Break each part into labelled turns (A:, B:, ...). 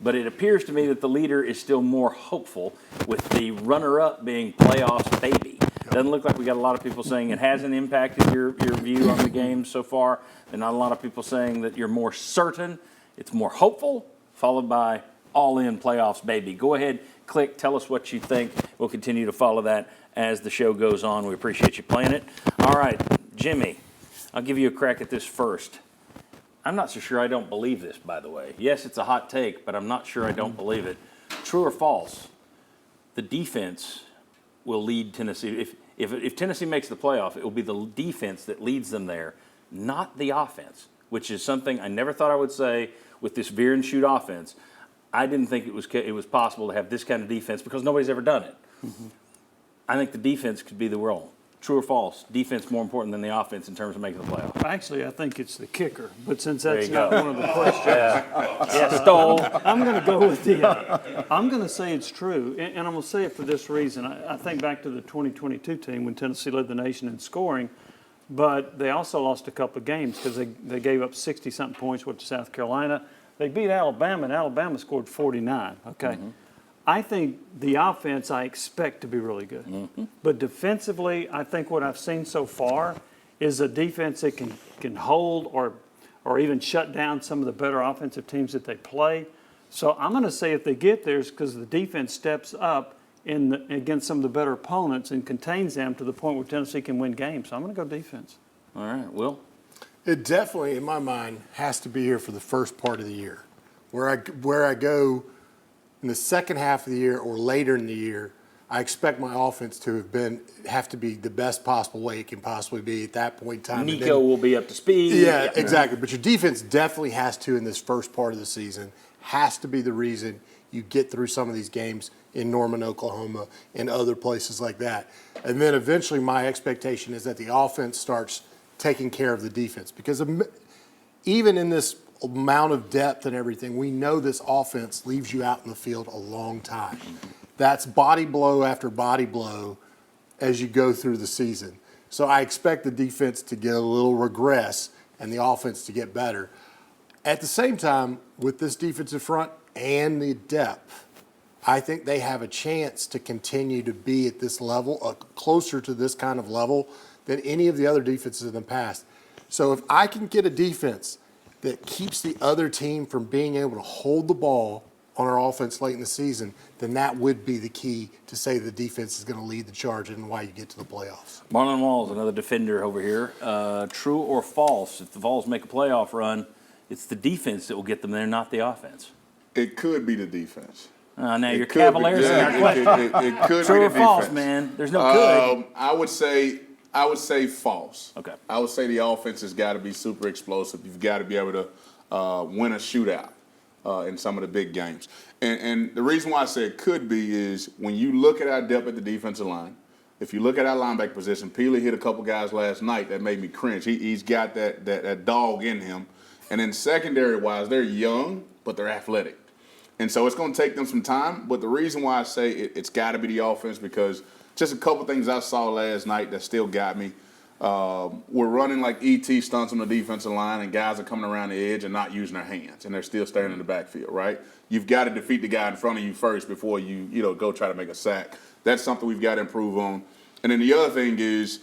A: But it appears to me that the leader is still more hopeful, with the runner-up being playoffs baby. Doesn't look like we got a lot of people saying it hasn't impacted your view on the game so far. There's not a lot of people saying that you're more certain. It's more hopeful, followed by all-in playoffs baby. Go ahead, click, tell us what you think. We'll continue to follow that as the show goes on. We appreciate you playing it. All right, Jimmy, I'll give you a crack at this first. I'm not so sure I don't believe this, by the way. Yes, it's a hot take, but I'm not sure I don't believe it. True or false? The defense will lead Tennessee. If Tennessee makes the playoff, it will be the defense that leads them there, not the offense, which is something I never thought I would say with this veer and shoot offense. I didn't think it was possible to have this kind of defense because nobody's ever done it. Mm-hmm. I think the defense could be the role. True or false? Defense more important than the offense in terms of making the playoff.
B: Actually, I think it's the kicker, but since that's not one of the questions,
A: yeah, stole.
B: I'm going to go with I'm going to say it's true, and I'm going to say it for this reason. I think back to the 2022 team when Tennessee led the nation in scoring, but they also lost a couple of games because they gave up 60-something points with South Carolina. They beat Alabama, and Alabama scored 49, okay? Mm-hmm. I think the offense I expect to be really good. Mm-hmm. But defensively, I think what I've seen so far is a defense that can hold or even shut down some of the better offensive teams that they play. So I'm going to say if they get there, it's because the defense steps up against some of the better opponents and contains them to the point where Tennessee can win games. So I'm going to go defense.
A: All right, Will?
C: It definitely, in my mind, has to be here for the first part of the year. Where I go in the second half of the year or later in the year, I expect my offense to have to be the best possible way it can possibly be at that point in time.
A: Nico will be up to speed.
C: Yeah, exactly. But your defense definitely has to, in this first part of the season, has to be the reason you get through some of these games in Norman, Oklahoma, and other places like that. And then eventually my expectation is that the offense starts taking care of the defense. Because even in this amount of depth and everything, we know this offense leaves you out in the field a long time. That's body blow after body blow as you go through the season. So I expect the defense to get a little regress and the offense to get better. At the same time, with this defensive front and the depth, I think they have a chance to continue to be at this level, closer to this kind of level than any of the other defenses in the past. So if I can get a defense that keeps the other team from being able to hold the ball on our offense late in the season, then that would be the key to say the defense is going to lead the charge and why you get to the playoffs.
A: Marlon Walls, another defender over here. True or false? If the Vols make a playoff run, it's the defense that will get them there, not the offense.
D: It could be the defense.
A: Now you're Cavaliers in our question.
D: It could
A: True
D: be
A: or
D: the
A: false,
D: defense.
A: man? There's no good.
D: I would say false.
A: Okay.
D: I would say the offense has got to be super explosive. You've got to be able to win a shootout in some of the big games. And the reason why I say it could be is when you look at our depth at the defensive line, if you look at our linebacker position, Peely hit a couple guys last night that made me cringe. He's got that dog in him. And then secondary-wise, they're young, but they're athletic. And so it's going to take them some time. But the reason why I say it's got to be the offense because just a couple things I saw last night that still got me. We're running like ET stunts on the defensive line, and guys are coming around the edge and not using their hands, and they're still standing in the backfield, right? You've got to defeat the guy in front of you first before you go try to make a sack. That's something we've got to improve on. And then the other thing is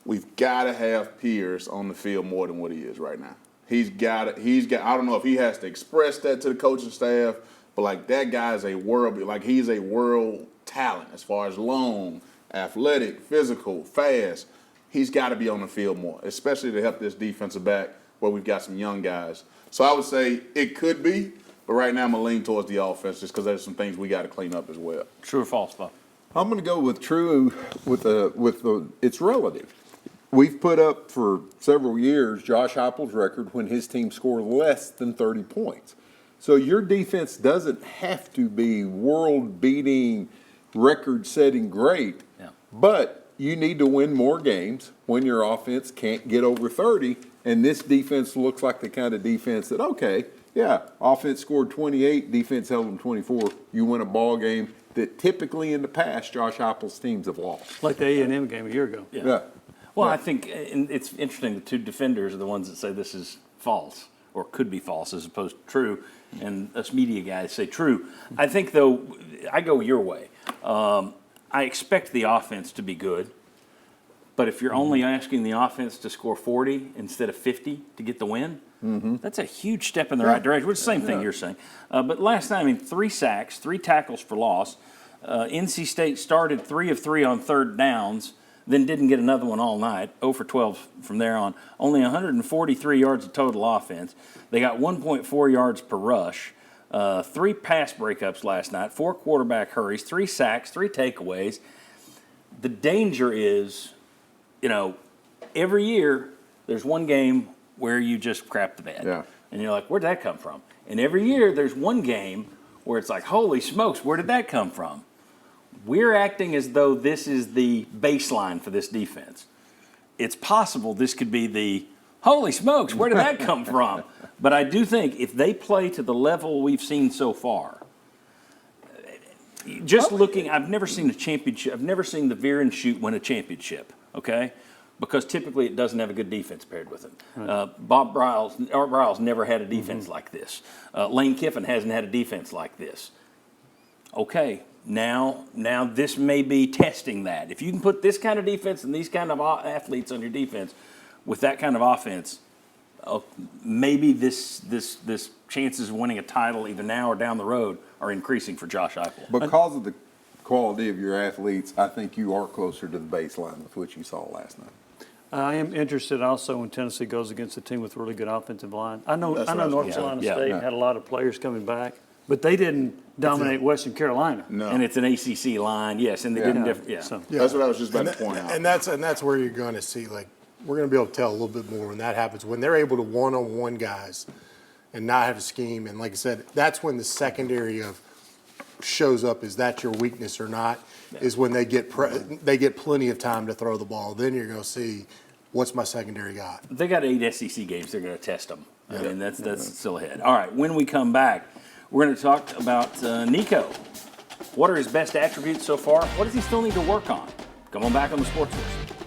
D: we've got to have Pierce on the field more than what he is right now. He's got. I don't know if he has to express that to the coaching staff, but like that guy is he's a world talent as far as long, athletic, physical, fast. He's got to be on the field more, especially to help this defensive back where we've got some young guys. So I would say it could be, but right now I'm going to lean towards the offense just because there's some things we got to clean up as well.
A: True or false, Bob?
E: I'm going to go with true it's relative. We've put up for several years Josh Heupel's record when his team scored less than 30 points. So your defense doesn't have to be world-beating, record-setting great, but you need to win more games when your offense can't get over 30, and this defense looks like the kind of defense that, offense scored 28, defense held them 24. You win a ball game that typically in the past Josh Heupel's teams have lost.
B: Like the A&M game a year ago.
A: Yeah. Well, I think it's interesting. The two defenders are the ones that say this is false. or could be false as opposed to true, and us media guys say true. I think, though, I go your way. I expect the offense to be good, but if you're only asking the offense to score 40 instead of 50 to get the win, that's a huge step in the right direction. Which is the same thing you're saying. But last night, I mean, 3 sacks, 3 tackles for loss. NC State started 3 of 3 on third downs, then didn't get another one all night, 0 for 12 from there on. Only 143 yards of total offense. They got 1.4 yards per rush, 3 pass breakups last night, 4 quarterback hurries, 3 sacks, 3 takeaways. The danger is, every year there's one game where you just crap the bed.
E: Yeah.
A: And you're like, where'd that come from? And every year there's one game where it's like, holy smokes, where did that come from? We're acting as though this is the baseline for this defense. It's possible this could be the, holy smokes, where did that come from? But I do think if they play to the level we've seen so far, just looking, I've never seen a championship, I've never seen the veer and shoot win a championship, okay? Because typically it doesn't have a good defense paired with it. Art Briles never had a defense like this. Lane Kiffin hasn't had a defense like this. Okay, now this may be testing that. If you can put this kind of defense and these kind of athletes on your defense with that kind of offense, maybe this chances of winning a title either now or down the road are increasing for Josh Heupel.
E: Because of the quality of your athletes, I think you are closer to the baseline with what you saw last night.
B: I am interested also when Tennessee goes against a team with really good offensive line. I know North Carolina State had a lot of players coming back, but they didn't dominate Western Carolina.
D: No.
A: And it's an ACC line, yes, and they didn't.
B: So,
D: That's what I was just about to point out.
C: And that's where you're going to see, like, we're going to be able to tell a little bit more when that happens, when they're able to one-on-one guys and not have a scheme. And like I said, that's when the secondary of shows up, is that your weakness or not, is when they get plenty of time to throw the ball. Then you're going to see, what's my secondary got?
A: They got 8 SEC games. They're going to test them. I mean, that's still ahead. All right, when we come back, we're going to talk about Nico. What are his best attributes so far? What does he still need to work on? Come on back on the Sports Force.